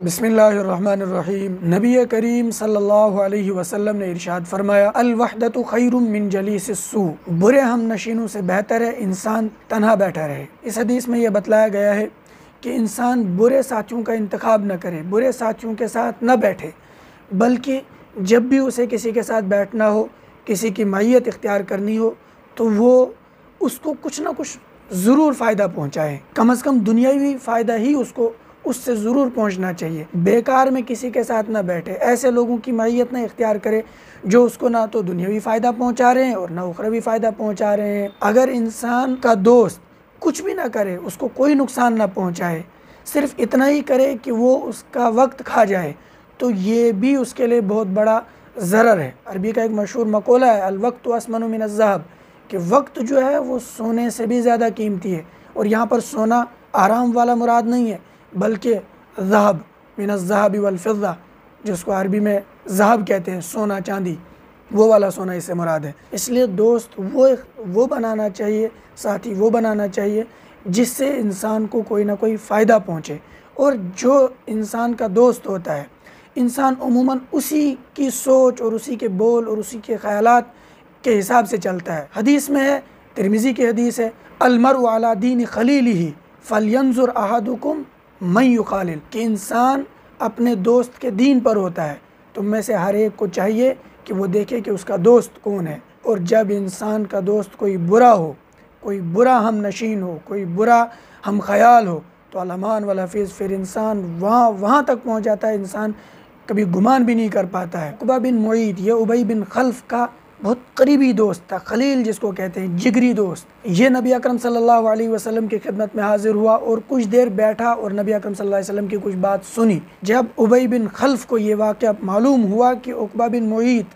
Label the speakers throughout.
Speaker 1: बिस्मिल्लाहिर्रहमानिर्रहीम। नबी करीम सल्लल्लाहु अलैहि वसल्लम ने इरशाद फरमाया, अल-वहदतु खैरुम मिन जलीसिस्सू। बुरे हम नशीनों से बेहतर है इंसान तन्हा बैठा रहे। इस हदीस में यह बतलाया गया है कि इंसान बुरे साथियों का इंतखाब न करे, बुरे साथियों के साथ न बैठे, बल्कि जब भी उसे किसी के साथ बैठना हो, किसी की मैयत इख्तियार करनी हो, तो वो उसको कुछ ना कुछ ज़रूर फ़ायदा पहुँचाए। कम अज़ कम दुनियावी फ़ायदा ही उसको उससे ज़रूर पहुंचना चाहिए। बेकार में किसी के साथ ना बैठे, ऐसे लोगों की मैयत ना इख्तियार करे जो उसको ना तो दुनियावी फ़ायदा पहुंचा रहे हैं और ना उखरवी फ़ायदा पहुंचा रहे हैं। अगर इंसान का दोस्त कुछ भी ना करे, उसको कोई नुकसान ना पहुंचाए, सिर्फ इतना ही करे कि वो उसका वक्त खा जाए, तो ये भी उसके लिए बहुत बड़ा ज़रर है। अरबी का एक मशहूर मक़ोला है, अल-वक़्तु अस्मनु मिन अज़्ज़हब, कि वक्त जो है वो सोने से भी ज़्यादा कीमती है। और यहाँ पर सोना आराम वाला मुराद नहीं है, बल्कि ज़हब मिन अज़्ज़हबि वल फ़िज़्ज़ा, जिसको अरबी में ज़हब कहते हैं, सोना चांदी, वो वाला सोना इससे मुराद है। इसलिए दोस्त वो बनाना चाहिए, साथी वो बनाना चाहिए जिससे इंसान को कोई ना कोई फ़ायदा पहुँचे। और जो इंसान का दोस्त होता है, इंसान उमूमन उसी की सोच और उसी के बोल और उसी के ख़यालात के हिसाब से चलता है। हदीस में है, तिरमिज़ी की हदीस है, अलमरउ अला दीन खलीलिही फलयंजुर अहदुकुम मन युखालिल, कि इंसान अपने दोस्त के दीन पर होता है। तुम में से हर एक को चाहिए कि वो देखे कि उसका दोस्त कौन है। और जब इंसान का दोस्त कोई बुरा हो, कोई बुरा हम नशीन हो, कोई बुरा हम ख्याल हो, तो अलमान वल हफीज़, फिर इंसान वहाँ तक पहुँच जाता है, इंसान कभी गुमान भी नहीं कर पाता है। उक़बा बिन मुईत, ये उबई बिन खल्फ का बहुत करीबी दोस्त था, खलील जिसको कहते हैं, जिगरी दोस्त। ये नबी अकरम सल्लल्लाहु अलैहि वसल्लम की खिदमत में हाजिर हुआ और कुछ देर बैठा और नबी अकरम सल्लल्लाहु अलैहि वसल्लम की कुछ बात सुनी। जब उबई बिन खल्फ को ये वाक़या मालूम हुआ कि उक़बा बिन मुईत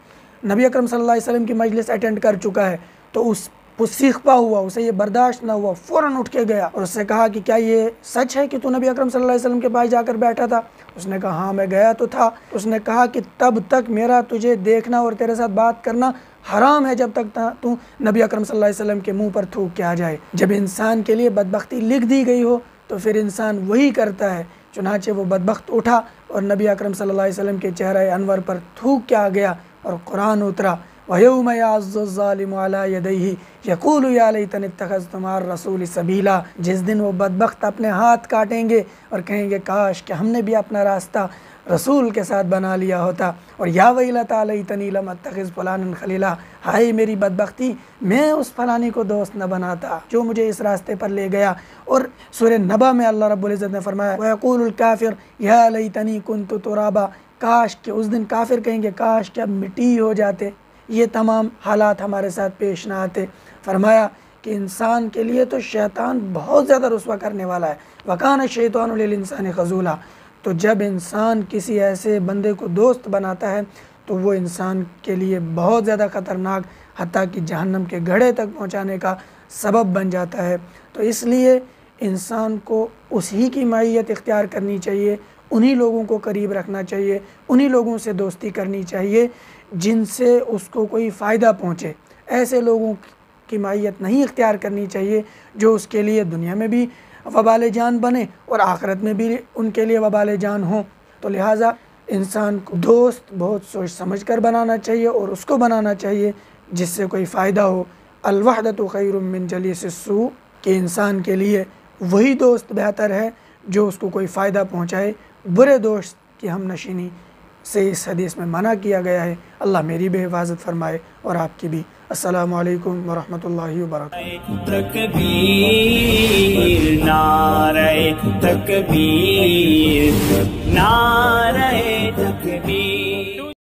Speaker 1: नबी अकरम सल्लल्लाहु अलैहि वसल्लम की मजलिस अटेंड कर चुका है, तो वो सीखपा हुआ, उसे ये बर्दाश्त ना हुआ, फ़ौरन उठ के गया और उससे कहा कि क्या ये सच है कि तू नबी अकरम सल्लल्लाहु अलैहि वसल्लम के पास जाकर बैठा था? उसने कहा, हाँ मैं गया तो था। उसने कहा कि तब तक मेरा तुझे देखना और तेरे साथ बात करना हराम है जब तक तू नबी अकरम सल्लल्लाहु अलैहि वसल्लम के मुंह पर थूक के आ जाए। जब इंसान के लिए बदबख्ती लिख दी गई हो तो फिर इंसान वही करता है। चुनाचे वो बदबख्त उठा और नबी अकरम सल्लल्लाहु अलैहि वसल्लम के चेहरे अनवर पर थूक के आ गया और कुरान उतरा, वयौम यअज़्ज़ु ज़ालिमु अला यदैहि यक़ूलु या लैतनी इत्तख़ज़्तु मअर रसूलि सबीला। जिस दिन वो बदबख्त अपने हाथ काटेंगे और कहेंगे, काश कि हमने भी अपना रास्ता रसूल के साथ बना लिया होता। और या वैलता लैतनी लम अत्तख़िज़ फ़ुलानन खलीला, हाय मेरी बदबख्ती, मैं उस फलानी को दोस्त न बनाता जो मुझे इस रास्ते पर ले गया। और सूरह नबा में अल्लाह रब्बुल इज़्ज़त ने फरमाया, वयक़ूलुल काफ़िर या लैतनी कुन्तु तुराबा, काश कि उस दिन काफिर कहेंगे, काश कि अब मिट्टी हो जाते, ये तमाम हालात हमारे साथ पेश ना आते। फरमाया कि इंसान के लिए तो शैतान बहुत ज़्यादा रुस्वा करने वाला है, वकान शैतानु लिल इंसानि खज़ूला। तो जब इंसान किसी ऐसे बंदे को दोस्त बनाता है तो वो इंसान के लिए बहुत ज़्यादा ख़तरनाक, हत्ता कि जहन्नम के घड़े तक पहुंचाने का सबब बन जाता है। तो इसलिए इंसान को उसी की मैयत इख्तियार करनी चाहिए, उन्हीं लोगों को करीब रखना चाहिए, उन्हीं लोगों से दोस्ती करनी चाहिए जिनसे उसको कोई फ़ायदा पहुँचे। ऐसे लोगों की मैयत नहीं इख्तियार करनी चाहिए जो उसके लिए दुनिया में भी वबाल जान बने और आखिरत में भी उनके लिए वबाल जान हो। तो लिहाजा इंसान को दोस्त बहुत सोच समझ कर बनाना चाहिए और उसको बनाना चाहिए जिससे कोई फ़ायदा हो। अल-वहदतु खैरुम मिन जलीसिस्सू, कि इंसान के लिए वही दोस्त बेहतर है जो उसको कोई फ़ायदा पहुँचाए। बुरे दोस्त की हम नशीनी से इस हदीस में मना किया गया है। अल्लाह मेरी भी हिफाजत फरमाए और आपकी भी। अस्सलामु अलैकुम वरहमतुल्लाहि वबरकातुहू।
Speaker 2: तकबीर नारे तकबीर, नारे तकबीर।